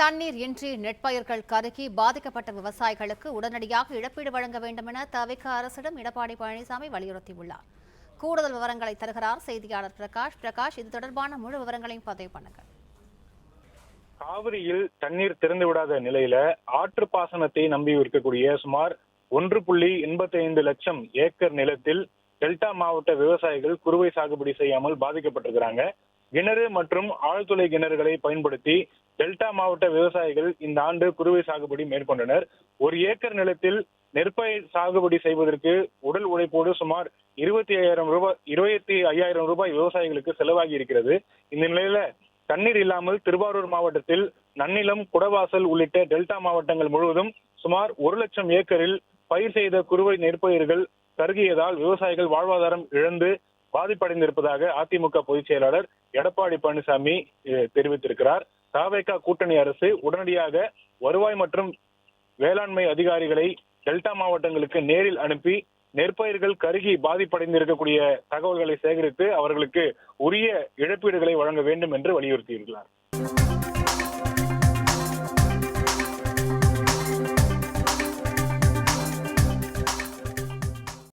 தண்ணீர் இன்றி நெற்பயிர்கள் கருகி பாதிக்கப்பட்ட விவசாயிகளுக்கு உடனடியாக இழப்பீடு வழங்க வேண்டும் என தவிக அரசிடம் எடப்பாடி பழனிசாமி வலியுறுத்தியுள்ளார். கூடுதல் விவரங்களை தருகிறார் செய்தியாளர் பிரகாஷ். இது தொடர்பான முழு விவரங்களையும் பதிவு பண்ணுங்க. காவிரியில் தண்ணீர் திறந்துவிடாத நிலையில ஆற்று பாசனத்தை நம்பி இருக்கக்கூடிய சுமார் 1.85 லட்சம் ஏக்கர் நிலத்தில் டெல்டா மாவட்ட விவசாயிகள் குறுவை சாகுபடி செய்யாமல் பாதிக்கப்பட்டிருக்கிறாங்க. கிணறு மற்றும் ஆழ்துளை கிணறுகளை பயன்படுத்தி டெல்டா மாவட்ட விவசாயிகள் இந்த ஆண்டு குறுவை சாகுபடி மேற்கொண்டனர். 1 ஏக்கர் நிலத்தில் நெற்பயிர் சாகுபடி செய்வதற்கு உடல் உழைப்போடு சுமார் 25,000 ரூபாய் விவசாயிகளுக்கு செலவாகி இருக்கிறது. இந்த நிலையில தண்ணீர் இல்லாமல் திருவாரூர் மாவட்டத்தில் நன்னிலம், குடவாசல் உள்ளிட்ட டெல்டா மாவட்டங்கள் முழுவதும் சுமார் 1 லட்சம் ஏக்கரில் பயிர் செய்த குறுவை நெற்பயிர்கள் கருகியதால் விவசாயிகள் வாழ்வாதாரம் இழந்து பாதிப்படைந்திருப்பதாக அதிமுக பொதுச் செயலாளர் எடப்பாடி பழனிசாமி தெரிவித்திருக்கிறார். தவிக கூட்டணி அரசு உடனடியாக வருவாய் மற்றும் வேளாண்மை அதிகாரிகளை டெல்டா மாவட்டங்களுக்கு நேரில் அனுப்பி நெற்பயிர்கள் கருகி பாதிப்படைந்திருக்கக்கூடிய தகவல்களை சேகரித்து அவர்களுக்கு உரிய இழப்பீடுகளை வழங்க வேண்டும் என்று வலியுறுத்தியிருக்கிறார்.